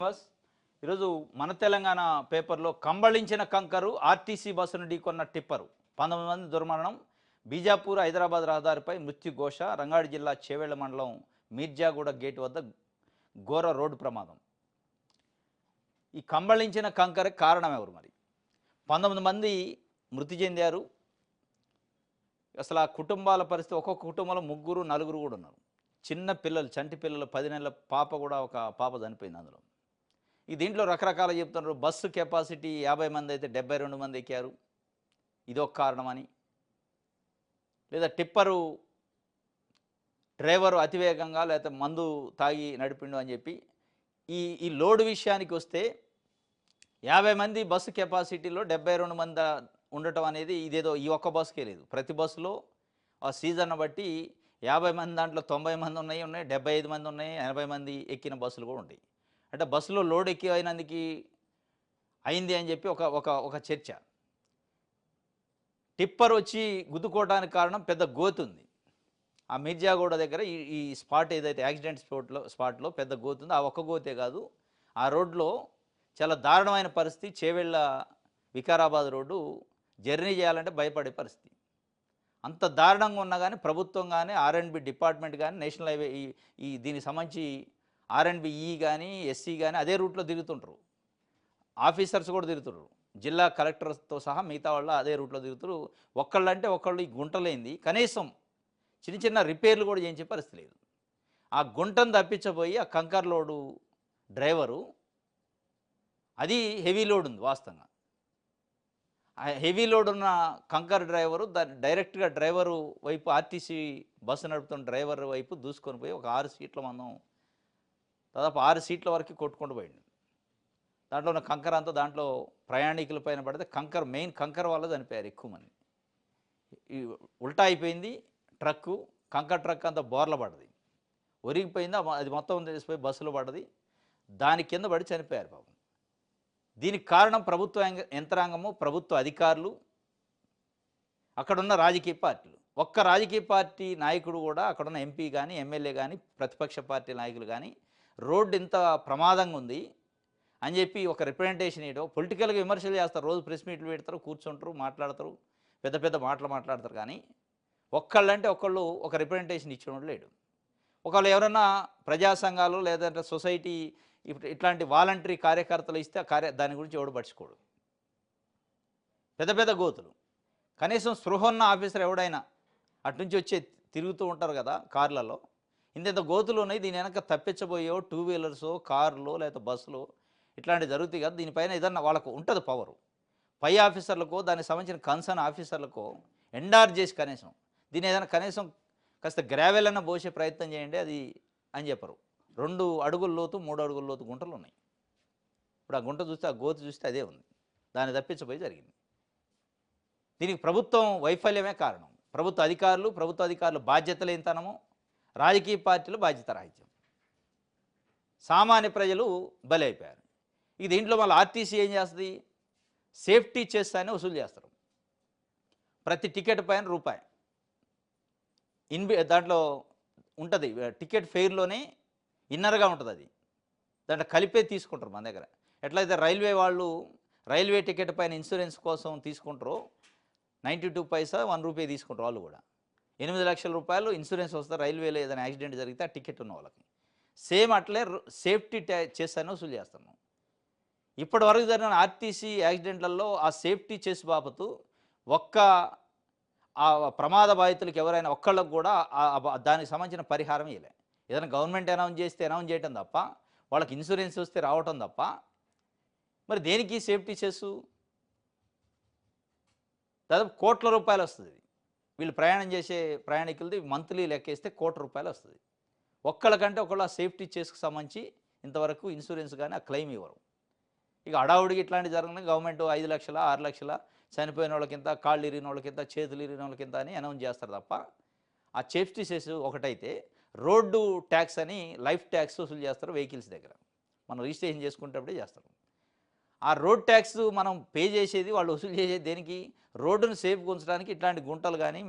Bus ఈరోజు మన తెలంగాణ పేపర్లో కంబళించిన కంకరు ఆర్టీసీ బస్సును ఢీకొన్న టిప్పరు 19 మంది దుర్మరణం. బీజాపూర్ హైదరాబాద్ రహదారిపై మృత్యుఘోష. రంగారెడ్డి జిల్లా చేవెళ్ల మండలం మీర్జాగూడ గేటు వద్ద ఘోర రోడ్డు ప్రమాదం. ఈ కంబళించిన కంకర కారణం ఎవరు? మరి 19 మంది మృతి చెందారు. అసలు ఆ కుటుంబాల పరిస్థితి, ఒక్కొక్క కుటుంబంలో ముగ్గురు నలుగురు కూడా ఉన్నారు. చిన్న పిల్లలు, చంటి పిల్లలు, 10 నెలల పాప కూడా, ఒక పాప చనిపోయింది అందులో. ఈ దీంట్లో రకరకాల చెప్తున్నారు. బస్సు కెపాసిటీ 50 మంది అయితే 72 మంది ఎక్కారు, ఇదొక కారణమని. లేదా టిప్పరు డ్రైవరు అతివేగంగా లేకపోతే మందు తాగి నడిపిండు అని చెప్పి. ఈ ఈ లోడ్ విషయానికి వస్తే 50 మంది బస్సు కెపాసిటీలో 72 మంది ఉండటం అనేది ఇదేదో ఈ ఒక్క బస్సుకే లేదు. ప్రతి బస్సులో ఆ సీజన్ బట్టి 50 మంది దాంట్లో 90 మంది ఉన్నాయి, 75 మంది ఉన్నాయి, 80 మంది ఎక్కిన బస్సులు కూడా ఉంటాయి. అంటే బస్సులో లోడ్ అయినందుకు అయింది అని చెప్పి ఒక ఒక ఒక చర్చ. టిప్పర్ వచ్చి గుద్దుకోవడానికి కారణం పెద్ద గోతి ఉంది ఆ మిర్జాగూడ దగ్గర. ఈ స్పాట్ ఏదైతే యాక్సిడెంట్ స్పాట్లో పెద్ద గోతి ఉంది. ఆ ఒక్క గోతే కాదు, ఆ రోడ్లో చాలా దారుణమైన పరిస్థితి. చేవెళ్ళ వికారాబాద్ రోడ్డు జర్నీ చేయాలంటే భయపడే పరిస్థితి. అంత దారుణంగా ఉన్నా కానీ ప్రభుత్వం కానీ, ఆర్ఎండ్బి డిపార్ట్మెంట్ కానీ, నేషనల్ హైవే ఈ దీనికి సంబంధించి ఆర్ఎండ్బిఈ కానీ, ఎస్సీ కానీ అదే రూట్లో తిరుగుతుంటారు. ఆఫీసర్స్ కూడా తిరుగుతున్నారు, జిల్లా కలెక్టర్తో సహా మిగతా వాళ్ళు అదే రూట్లో తిరుగుతారు. ఒక్కళ్ళంటే ఒకళ్ళు ఈ గుంటలేంది కనీసం చిన్న చిన్న రిపేర్లు కూడా చేయించే పరిస్థితి లేదు. ఆ గుంటను తప్పించబోయి ఆ కంకర్ లోడు డ్రైవరు, అది హెవీ లోడ్ ఉంది వాస్తవంగా. ఆ హెవీ లోడ్ ఉన్న కంకర్ డ్రైవరు దాన్ని డైరెక్ట్గా డ్రైవరు వైపు, ఆర్టీసీ బస్సు నడుపుతున్న డ్రైవర్ వైపు దూసుకొని పోయి ఒక 6 సీట్ల మందం, దాదాపు 6 సీట్ల వరకు కొట్టుకుంటూ పోయింది. దాంట్లో ఉన్న కంకర్ అంతా దాంట్లో ప్రయాణికుల పైన పడితే మెయిన్ కంకర్ వల్ల చనిపోయారు ఎక్కువ మంది. ఈ ఉల్టా అయిపోయింది ట్రక్కు, కంకర్ ట్రక్ అంతా బోర్ల పడ్డది, ఒరిగిపోయింది. అది మొత్తం తెలిసిపోయి బస్సులో పడ్డది, దాని కింద పడి చనిపోయారు పాపం. దీనికి కారణం ప్రభుత్వ యంత్రాంగము, ప్రభుత్వ అధికారులు, అక్కడున్న రాజకీయ పార్టీలు. ఒక్క రాజకీయ పార్టీ నాయకుడు కూడా, అక్కడున్న ఎంపీ కానీ, ఎమ్మెల్యే కానీ, ప్రతిపక్ష పార్టీ నాయకులు కానీ రోడ్డు ఇంత ప్రమాదంగా ఉంది అని చెప్పి ఒక రిప్రజెంటేషన్ ఇవ్వడం, పొలిటికల్గా విమర్శలు చేస్తారు. రోజు ప్రెస్ మీట్లు పెడతారు, కూర్చుంటారు, మాట్లాడతారు, పెద్ద పెద్ద మాటలు మాట్లాడతారు. కానీ ఒక్కళ్ళంటే ఒకళ్ళు ఒక రిప్రజెంటేషన్ ఇచ్చిన లేడు. ఒకళ్ళు ఎవరన్నా ప్రజా సంఘాలు లేదంటే సొసైటీ ఇట్లాంటి వాలంటరీ కార్యకర్తలు ఇస్తే దాని గురించి ఎవడు పట్టించుకోడు. పెద్ద పెద్ద గోతులు, కనీసం స్పృహన్న ఆఫీసర్ ఎవడైనా అటు నుంచి వచ్చే తిరుగుతూ ఉంటారు కదా కార్లలో, ఇంత గోతులు ఉన్నాయి, దీని వెనక తప్పించబోయో 2 వీలర్సో, కార్లో లేకపోతే బస్సులో ఇట్లాంటివి జరుగుతాయి కదా. దీనిపైన ఏదన్నా వాళ్ళకు ఉంటుంది పవరు, పై ఆఫీసర్లకు, దానికి సంబంధించిన కన్సర్న్ ఆఫీసర్లకు ఎండార్ చేసి కనీసం దీని ఏదైనా కనీసం కాస్త గ్రావెల్ అన్న పోసే ప్రయత్నం చేయండి అది అని చెప్పరు. 2 అడుగుల లోతు, 3 అడుగుల లోతు గుంటలు ఉన్నాయి. ఇప్పుడు ఆ గుంట చూస్తే, ఆ గోతు చూస్తే అదే ఉంది, దాన్ని తప్పించబోయి జరిగింది. దీనికి ప్రభుత్వం వైఫల్యమే కారణం. ప్రభుత్వ అధికారులు బాధ్యత లేనితనము, రాజకీయ పార్టీలు బాధ్యత రాహిత్యం, సామాన్య ప్రజలు బలైపోయారు. దీంట్లో మళ్ళీ ఆర్టీసీ ఏం చేస్తుంది? సేఫ్టీ చేస్తానే వసూలు చేస్తారు. ప్రతి టికెట్ పైన రూపాయి దాంట్లో ఉంటుంది. టికెట్ ఫెయిర్లోనే ఇన్నర్గా ఉంటుంది, అది దాంట్లో కలిపే తీసుకుంటారు మన దగ్గర. ఎట్లయితే రైల్వే వాళ్ళు రైల్వే టికెట్ పైన ఇన్సూరెన్స్ కోసం తీసుకుంటారో 92 పైసా 1 రూపాయి తీసుకుంటారు. వాళ్ళు కూడా 8 లక్షల రూపాయలు ఇన్సూరెన్స్ వస్తారు రైల్వేలో ఏదైనా యాక్సిడెంట్ జరిగితే ఆ టికెట్ ఉన్న వాళ్ళకి. సేమ్ అట్లే సేఫ్టీ చేస్తానే వసూలు చేస్తున్నాం. ఇప్పటి వరకు జరిగిన ఆర్టీసీ యాక్సిడెంట్లలో ఆ సేఫ్టీ చేసి బాబతు ఒక్క ఆ ప్రమాద బాధితులకు ఎవరైనా ఒక్కళ్ళకు కూడా దానికి సంబంధించిన పరిహారం ఇవ్వలే. ఏదైనా గవర్నమెంట్ అనౌన్స్ చేయటం తప్ప, వాళ్ళకి ఇన్సూరెన్స్ వస్తే రావటం తప్ప, మరి దేనికి సేఫ్టీ చేసు? దాదాపు కోట్ల రూపాయలు వస్తుంది. వీళ్ళు ప్రయాణం చేసే ప్రయాణికులది మంత్లీ లెక్కేస్తే ₹1,00,00,000 వస్తుంది. ఒక్కళ్ళకంటే ఒకళ్ళు ఆ సేఫ్టీ చేసుకు సంబంధించి ఇంతవరకు ఇన్సూరెన్స్ కానీ ఆ క్లెయిమ్ ఇవ్వరు. ఇక అడావుడికి ఇట్లాంటివి జరగని గవర్నమెంట్ 5 లక్షల 6 లక్షల చనిపోయిన వాళ్ళకింత, కాళ్ళు ఇరిగిన వాళ్ళకింత, చేతులు ఇరిగిన వాళ్ళకింత అని అనౌన్స్ చేస్తారు తప్ప, ఆ సేఫ్టీ సెస్ ఒకటైతే రోడ్డు ట్యాక్స్ అని లైఫ్ ట్యాక్స్ వసూలు చేస్తారు వెహికల్స్ దగ్గర. మనం రిజిస్ట్రేషన్ చేసుకునేటప్పుడే చేస్తారు. ఆ రోడ్ ట్యాక్స్ మనం పే చేసేది, వాళ్ళు వసూలు చేసేది దేనికి? రోడ్డును సేఫ్గా ఉంచడానికి. ఇట్లాంటి గుంటలు కానీ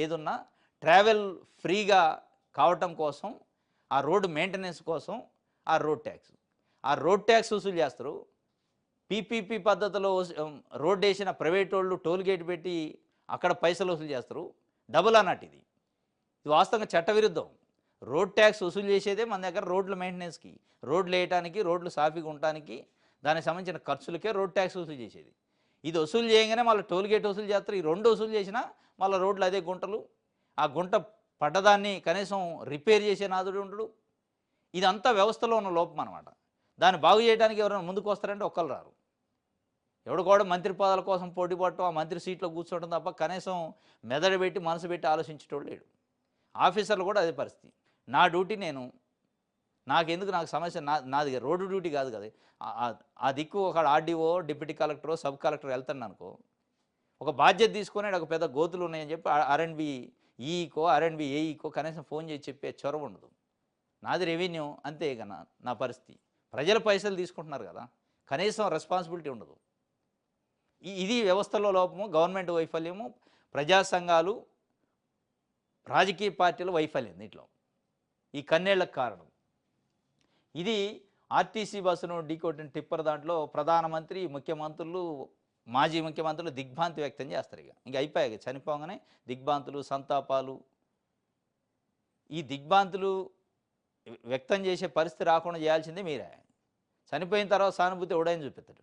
ఏదున్నా ట్రావెల్ ఫ్రీగా కావటం కోసం, ఆ రోడ్డు మెయింటెనెన్స్ కోసం ఆ రోడ్ ట్యాక్స్. ఆ రోడ్ ట్యాక్స్ వసూలు చేస్తారు. పీపీపీ పద్ధతిలో రోడ్ వేసిన ప్రైవేట్ వాళ్ళు టోల్ గేట్ పెట్టి అక్కడ పైసలు వసూలు చేస్తారు. డబుల్ అన్నట్టు ఇది. ఇది వాస్తవంగా చట్టవిరుద్ధం. రోడ్ ట్యాక్స్ వసూలు చేసేదే మన దగ్గర రోడ్ల మెయింటెనెన్స్‌కి, రోడ్లు వేయటానికి, రోడ్లు సాఫీగా ఉండటానికి, దానికి సంబంధించిన ఖర్చులకే రోడ్ ట్యాక్స్ వసూలు చేసేది. ఇది వసూలు చేయంగానే మళ్ళీ టోల్ గేట్ వసూలు చేస్తారు. ఈ 2 వసూలు చేసినా మళ్ళీ రోడ్లు అదే గుంటలు. ఆ గుంట పడ్డదాన్ని కనీసం రిపేర్ చేసే నాదుడు ఉండడు. ఇదంతా వ్యవస్థలో ఉన్న లోపం అనమాట. దాన్ని బాగు చేయడానికి ఎవరైనా ముందుకు వస్తారంటే ఒక్కళ్ళు రారు. ఎవడు కూడా మంత్రి పదవుల కోసం పోటీ పడటం, ఆ మంత్రి సీట్‌లో కూర్చోవడం తప్ప కనీసం మెదడు పెట్టి, మనసు పెట్టి ఆలోచించేటోడు లేడు. ఆఫీసర్లు కూడా అదే పరిస్థితి. నా డ్యూటీ నాకెందుకు నాకు సమస్య నాది రోడ్డు డ్యూటీ కాదు కదా! ఆ దిక్కు ఒక ఆర్‌డీఓ, డిప్యూటీ కలెక్టరో, సబ్ కలెక్టర్ వెళ్తున్నాననుకో, ఒక బాధ్యత తీసుకొని ఒక పెద్ద గోతులు ఉన్నాయని చెప్పి ఆర్‌అండ్‌బి ఈఈకో, ఆర్‌అండ్‌బి ఏఈకో కనీసం ఫోన్ చేసి చెప్పే చొరవ ఉండదు. నాది రెవెన్యూ అంతే ఇక నా పరిస్థితి. ప్రజల పైసలు తీసుకుంటున్నారు కదా! కనీసం రెస్పాన్సిబిలిటీ ఉండదు. ఇది వ్యవస్థలో లోపము, గవర్నమెంట్ వైఫల్యము, ప్రజా సంఘాలు, రాజకీయ పార్టీల వైఫల్యం దీంట్లో. ఈ కన్నేళ్లకు కారణం. ఇది ఆర్టీసీ బస్సును ఢీకొట్టిన టిప్పర్ దాంట్లో ప్రధానమంత్రి, ముఖ్యమంత్రులు, మాజీ ముఖ్యమంత్రులు దిగ్భ్రాంతి వ్యక్తం చేస్తారు ఇక. ఇంక అయిపోయాయి చనిపోగానే దిగ్భ్రాంతులు, సంతాపాలు. ఈ దిగ్భ్రాంతులు వ్యక్తం చేసే పరిస్థితి రాకుండా చేయాల్సిందే మీరే. చనిపోయిన తర్వాత సానుభూతి ఎవడైనా చూపిస్తాడు.